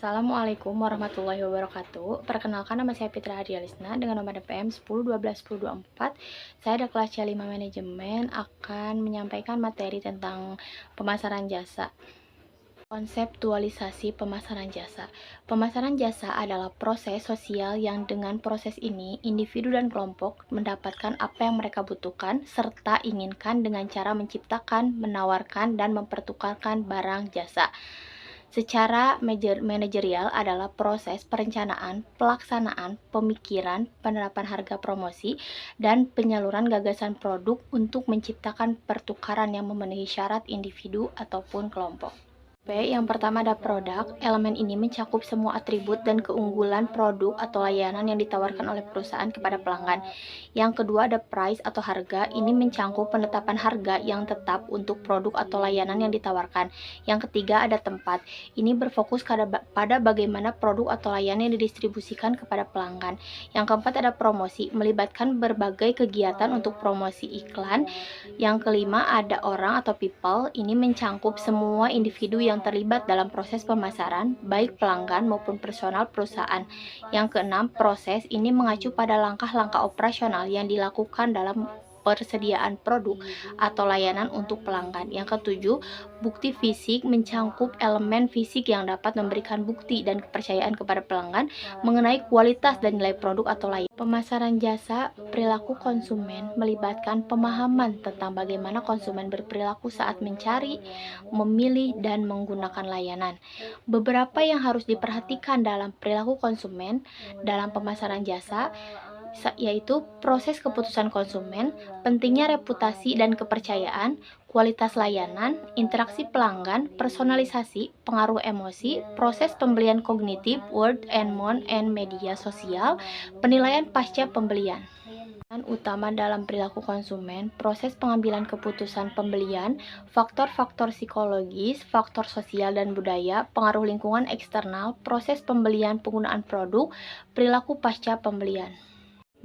Assalamualaikum warahmatullahi wabarakatuh. Perkenalkan, nama saya Fitra Hadialisna dengan nomor DPM 10 12 10 24. Saya ada kelas C5 manajemen akan menyampaikan materi tentang pemasaran jasa. Konseptualisasi pemasaran jasa. Pemasaran jasa adalah proses sosial yang dengan proses ini individu dan kelompok mendapatkan apa yang mereka butuhkan serta inginkan dengan cara menciptakan, menawarkan, dan mempertukarkan barang jasa. Secara manajerial adalah proses perencanaan, pelaksanaan, pemikiran, penerapan harga promosi, dan penyaluran gagasan produk untuk menciptakan pertukaran yang memenuhi syarat individu ataupun kelompok. Yang pertama ada produk. Elemen ini mencakup semua atribut dan keunggulan produk atau layanan yang ditawarkan oleh perusahaan kepada pelanggan. Yang kedua ada price atau harga. Ini mencakup penetapan harga yang tetap untuk produk atau layanan yang ditawarkan. Yang ketiga ada tempat. Ini berfokus pada bagaimana produk atau layanan yang didistribusikan kepada pelanggan. Yang keempat ada promosi, melibatkan berbagai kegiatan untuk promosi iklan. Yang kelima ada orang atau people. Ini mencakup semua individu yang terlibat dalam proses pemasaran, baik pelanggan maupun personal perusahaan. Yang keenam, proses ini mengacu pada langkah-langkah operasional yang dilakukan dalam persediaan produk atau layanan untuk pelanggan. Yang ketujuh, bukti fisik mencakup elemen fisik yang dapat memberikan bukti dan kepercayaan kepada pelanggan mengenai kualitas dan nilai produk atau layanan. Pemasaran jasa perilaku konsumen melibatkan pemahaman tentang bagaimana konsumen berperilaku saat mencari, memilih, dan menggunakan layanan. Beberapa yang harus diperhatikan dalam perilaku konsumen dalam pemasaran jasa yaitu proses keputusan konsumen, pentingnya reputasi dan kepercayaan, kualitas layanan, interaksi pelanggan, personalisasi, pengaruh emosi, proses pembelian kognitif, word and mouth and media sosial, penilaian pasca pembelian. Utama dalam perilaku konsumen, proses pengambilan keputusan pembelian, faktor-faktor psikologis, faktor sosial dan budaya, pengaruh lingkungan eksternal, proses pembelian penggunaan produk, perilaku pasca pembelian.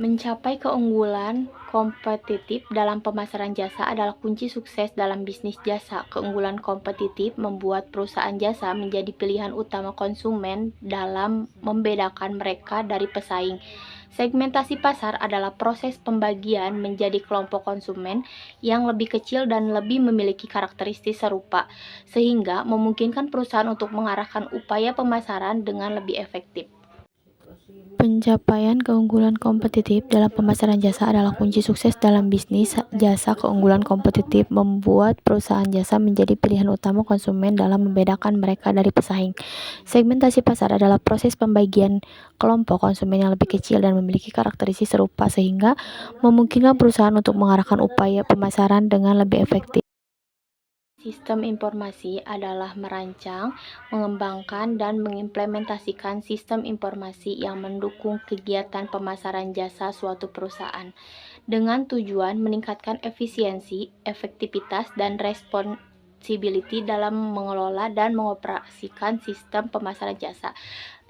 Mencapai keunggulan kompetitif dalam pemasaran jasa adalah kunci sukses dalam bisnis jasa. Keunggulan kompetitif membuat perusahaan jasa menjadi pilihan utama konsumen dalam membedakan mereka dari pesaing. Segmentasi pasar adalah proses pembagian menjadi kelompok konsumen yang lebih kecil dan lebih memiliki karakteristik serupa, sehingga memungkinkan perusahaan untuk mengarahkan upaya pemasaran dengan lebih efektif. Pencapaian keunggulan kompetitif dalam pemasaran jasa adalah kunci sukses dalam bisnis jasa. Keunggulan kompetitif membuat perusahaan jasa menjadi pilihan utama konsumen dalam membedakan mereka dari pesaing. Segmentasi pasar adalah proses pembagian kelompok konsumen yang lebih kecil dan memiliki karakteristik serupa, sehingga memungkinkan perusahaan untuk mengarahkan upaya pemasaran dengan lebih efektif. Sistem informasi adalah merancang, mengembangkan, dan mengimplementasikan sistem informasi yang mendukung kegiatan pemasaran jasa suatu perusahaan dengan tujuan meningkatkan efisiensi, efektivitas, dan responsibility dalam mengelola dan mengoperasikan sistem pemasaran jasa.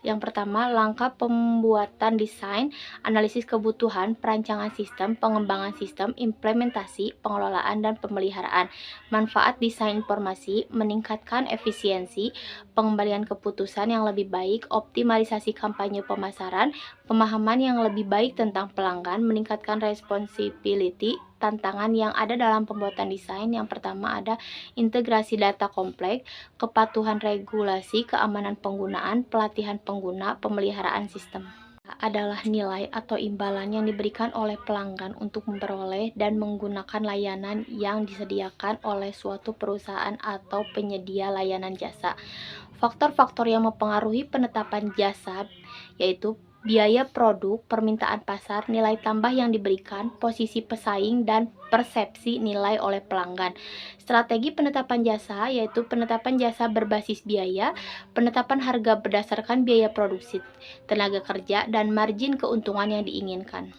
Yang pertama, langkah pembuatan desain, analisis kebutuhan, perancangan sistem, pengembangan sistem, implementasi, pengelolaan, dan pemeliharaan. Manfaat desain informasi, meningkatkan efisiensi, pengembalian keputusan yang lebih baik, optimalisasi kampanye pemasaran, pemahaman yang lebih baik tentang pelanggan, meningkatkan responsibility. Tantangan yang ada dalam pembuatan desain yang pertama ada integrasi data kompleks, kepatuhan regulasi, keamanan penggunaan, pelatihan pengguna, pemeliharaan sistem. Adalah nilai atau imbalan yang diberikan oleh pelanggan untuk memperoleh dan menggunakan layanan yang disediakan oleh suatu perusahaan atau penyedia layanan jasa. Faktor-faktor yang mempengaruhi penetapan jasa yaitu biaya produk, permintaan pasar, nilai tambah yang diberikan, posisi pesaing, dan persepsi nilai oleh pelanggan. Strategi penetapan jasa yaitu penetapan jasa berbasis biaya, penetapan harga berdasarkan biaya produksi, tenaga kerja, dan margin keuntungan yang diinginkan.